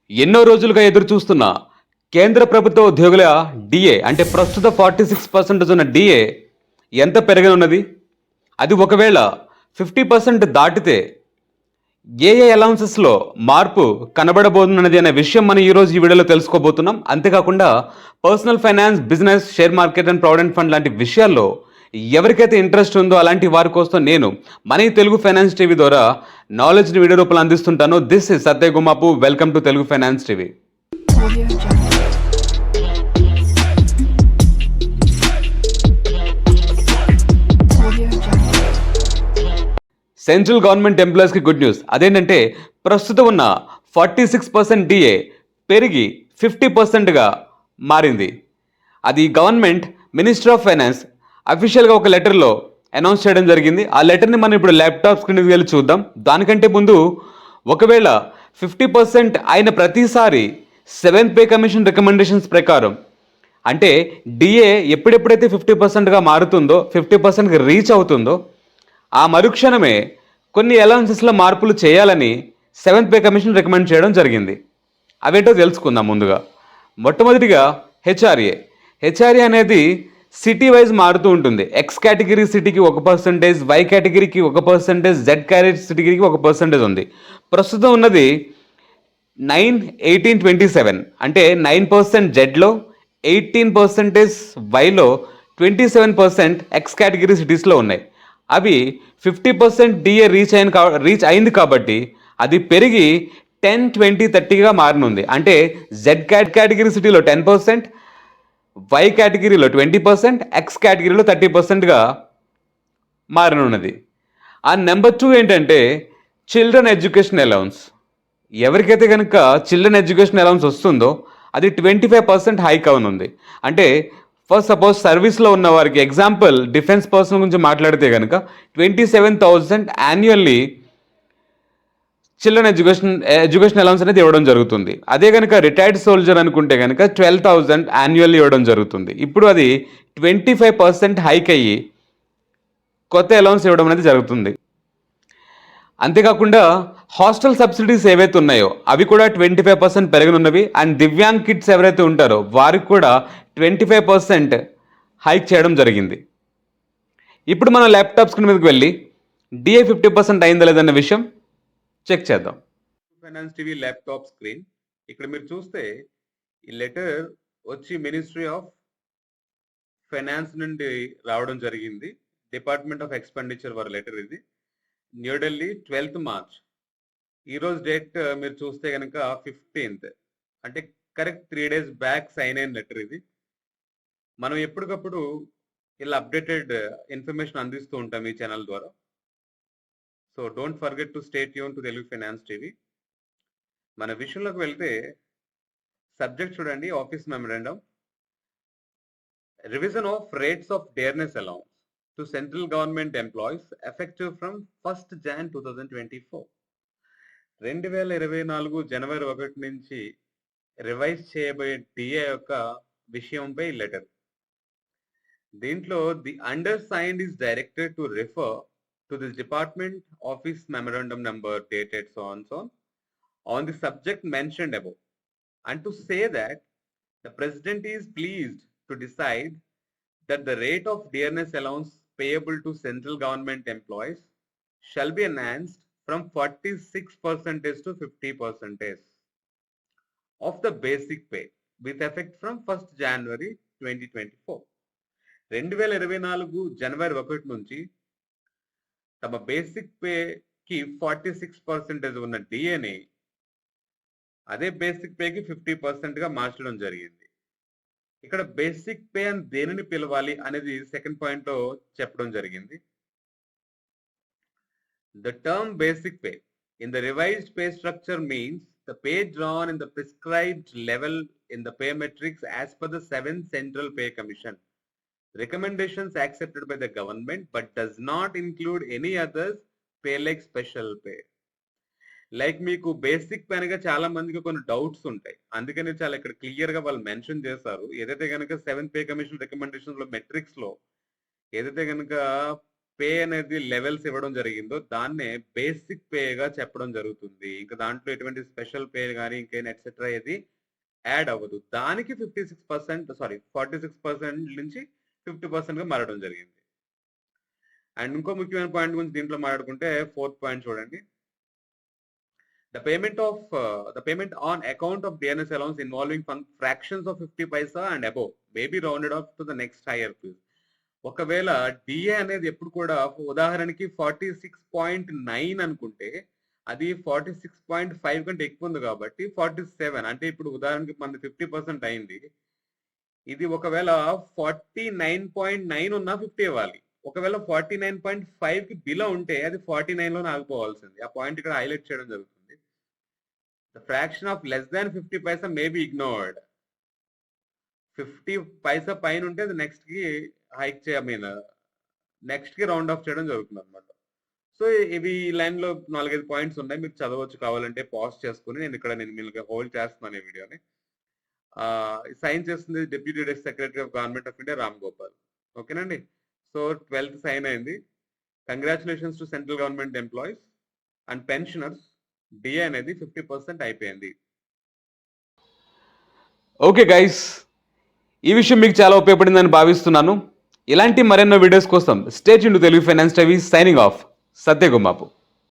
ఎన్నో రోజులుగా ఎదురు చూస్తున్న కేంద్ర ప్రభుత్వ ఉద్యోగుల డిఏ అంటే ప్రస్తుత 46% ఉన్న డిఏ ఎంత పెరగనున్నది? అది ఒకవేళ 50% దాటితే ఏ ఏ అలౌన్సెస్లో మార్పు కనబడబోతున్నది అనే విషయం మనం ఈరోజు ఈ వీడియోలో తెలుసుకోబోతున్నాం. అంతేకాకుండా personal finance, business, share market and provident fund లాంటి విషయాల్లో ఎవరికైతే ఇంట్రెస్ట్ ఉందో అలాంటి వారి కోసం నేను మన ఈ తెలుగు ఫైనాన్స్ టీవీ ద్వారా నాలెడ్జ్ని వీడియో రూపంలో అందిస్తుంటాను. This is Satya Gumapu. Welcome to Telugu finance TV. Audio Jungle. Audio Jungle. Central government ఎంప్లాయీస్కి గుడ్ న్యూస్. అదేంటంటే ప్రస్తుతం ఉన్న 46% డిఏ పెరిగి 50%గా మారింది. అది గవర్నమెంట్ మినిస్టర్ ఆఫ్ ఫైనాన్స్ అఫీషియల్గా ఒక లెటర్లో అనౌన్స్ చేయడం జరిగింది. ఆ లెటర్ని మనం ఇప్పుడు ల్యాప్టాప్ స్క్రీన్కి వెళ్ళి చూద్దాం. దానికంటే ముందు ఒకవేళ 50% అయిన ప్రతిసారి 7th పే కమిషన్ రికమెండేషన్స్ ప్రకారం అంటే డిఏ ఎప్పుడెప్పుడైతే 50%గా మారుతుందో, 50%కి రీచ్ అవుతుందో ఆ మరుక్షణమే కొన్ని అలవెన్సెస్లో మార్పులు చేయాలని 7th పే కమిషన్ రికమెండ్ చేయడం జరిగింది. అవేంటో తెలుసుకుందాం. ముందుగా మొట్టమొదటిగా హెచ్ఆర్ఏ అనేది సిటీ వైజ్ మారుతూ ఉంటుంది. ఎక్స్ కేటగిరీ సిటీకి 1%, వై కేటగిరీకి 1%, జెడ్ కేటగిరీకి 1% ఉంది. ప్రస్తుతం ఉన్నది 9-18-27 అంటే 9% జెడ్లో, 18% వైలో, 27% ఎక్స్ కేటగిరీ సిటీస్లో ఉన్నాయి. అవి 50% డిఏ రీచ్ అయింది కాబట్టి అది పెరిగి 10-20-30గా మారనుంది. అంటే జెడ్ కేటగిరీ సిటీలో 10%, వై కేటగిరీలో 20%, ఎక్స్ కేటగిరీలో 30%గా మారనున్నది. ఆ నెంబర్ 2 ఏంటంటే చిల్డ్రన్ ఎడ్యుకేషన్ అలౌన్స్. ఎవరికైతే కనుక చిల్డ్రన్ ఎడ్యుకేషన్ అలౌన్స్ వస్తుందో అది 25% హైక్ అవనుంది. అంటే ఫస్ట్ సపోజ్ సర్వీస్లో ఉన్న వారికి, ఎగ్జాంపుల్ డిఫెన్స్ పర్సన్ గురించి మాట్లాడితే కనుక 27,000 యాన్యువల్లీ చిల్డ్రన్ ఎడ్యుకేషన్ అలౌన్స్ అనేది ఇవ్వడం జరుగుతుంది. అదే కనుక రిటైర్డ్ సోల్జర్ అనుకుంటే కనుక 12,000 యాన్యువల్లీ ఇవ్వడం జరుగుతుంది. ఇప్పుడు అది 25% హైక్ అయ్యి కొత్త అలౌన్స్ ఇవ్వడం అనేది జరుగుతుంది. అంతేకాకుండా హాస్టల్ సబ్సిడీస్ ఏవైతే ఉన్నాయో అవి కూడా 25% పెరగనున్నవి. అండ్ దివ్యాంగ్ కిడ్స్ ఎవరైతే ఉంటారో వారికి కూడా 25% హైక్ చేయడం జరిగింది. ఇప్పుడు మనం ల్యాప్టాప్ స్క్రీన్ మీదకి వెళ్ళి డిఏ 50% అయిందా లేదన్న విషయం చెక్ చేద్దాం. ఫైనాన్స్ టీవీ ల్యాప్టాప్ స్క్రీన్ ఇక్కడ మీరు చూస్తే ఈ లెటర్ వచ్చి మినిస్ట్రీ ఆఫ్ ఫైనాన్స్ నుండి రావడం జరిగింది. డిపార్ట్మెంట్ ఆఫ్ ఎక్స్పెండిచర్ వారి లెటర్ ఇది. New Delhi 12th March. ఈరోజు డేట్ మీరు చూస్తే కనుక 15th అంటే కరెక్ట్ 3 days బ్యాక్ సైన్ అయిన లెటర్ ఇది. మనం ఎప్పటికప్పుడు ఇలా అప్డేటెడ్ ఇన్ఫర్మేషన్ అందిస్తూ ఉంటాం ఈ ఛానల్ ద్వారా. So don't forget to stay tuned to Telugu finance TV. మన విషయంలోకి వెళ్తే సబ్జెక్ట్ చూడండి, office memorandum, revision of rates of డేర్నెస్ allowance to central government employees effective from 1st Jan 2024. 2024 జనవరి 1 నుంచి రివైజ్ చేయబోయే డిఏ యొక్క విషయంపై లెటర్. దీంట్లో the under signed is directed to refer to this department office memorandum number dated so on the subject mentioned above, and to say that the president is pleased to decide that the rate of dearness allowance payable to central government employees shall be enhanced from 46% to 50% of the basic pay with effect from 1st January 2024. 2024 జనవరి 1 నుంచి తమ basic పేకి 46% ఉన్న డిఏని అదే basic పేకి 50%గా మార్చడం జరిగింది. ఇక్కడ basic pay అని దేనిని పిలవాలి అనేది సెకండ్ పాయింట్ లో చెప్పడం జరిగింది. The term basic pay in the revised pay structure means the pay drawn in the prescribed level in the pay matrix as per the 7th central pay commission recommendations accepted by the government but does not include any others pay like special pay. Like మీకు basic pay అనగా చాలా మందికి కొన్ని doubts ఉంటాయి, అందుకని చాలా ఇక్కడ clear గా వాళ్ళు మెన్షన్ చేశారు. ఏదైతే కనుక 7th పే కమిషన్ రికమెండేషన్స్ లో మెట్రిక్స్ లో ఏదైతే కనుక పే అనేది లెవెల్స్ ఇవ్వడం జరిగిందో దాన్నే బేసిక్ పేగా చెప్పడం జరుగుతుంది. ఇంకా దాంట్లో ఎటువంటి స్పెషల్ పే కానీ ఇంకేం ఎట్సెట్రా ఏది యాడ్ అవ్వదు. దానికి 46% నుంచి 50% గా మారడం జరిగింది. అండ్ ఇంకో ముఖ్యమైన పాయింట్ గురించి దీంట్లో మాట్లాడుకుంటే 4th పాయింట్ చూడండి. The payment on account of DNS allowance involving fractions of 50 paisa and above may be rounded off to the next higher fees. ఒకవేళ డిఏ అనేది ఎప్పుడు కూడా ఉదాహరణకి 46.9 అనుకుంటే అది 46.5 కంటే ఎక్కువ ఉంది కాబట్టి 47 అంటే ఇప్పుడు ఉదాహరణకి మనది 50% అయింది. ఇది ఒకవేళ 49.9 ఉన్నా 50 ఇవ్వాలి. ఒకవేళ 49.5 కి బిలో ఉంటే అది 49 లోనే ఆగిపోవాల్సింది. ఆ పాయింట్ ఇక్కడ హైలైట్ చేయడం జరుగుతుంది. The fraction of less than 50 paisa may be ignored. 50 paisa పైన ఉంటే అది నెక్స్ట్ కి హైక్ నెక్స్ట్ కి రౌండ్ ఆఫ్ చేయడం జరుగుతుంది అనమాట. సో ఇవి ఈ లైన్ లో 4-5 పాయింట్స్ ఉన్నాయి, మీరు చదవచ్చు కావాలంటే పాజ్ చేసుకుని. నేను మీకు హోల్డ్ చేస్తున్నాను ఈ వీడియోని. సైన్ చేస్తుంది deputy secretary of government of India Ram Gopal. ఓకేనండి. సో 12th సైన్ అయింది. Congratulations to central government employees and pensioners. DA అనేది 50% అయిపోయింది. ఓకే గైస్, ఈ విషయం మీకు చాలా ఉపయోగపడిందని భావిస్తున్నాను. ఇలాంటి మరెన్నో వీడియోస్ కోసం stay tuned to Telugu finance TV. Signing off, సత్యగుమ్మాపు.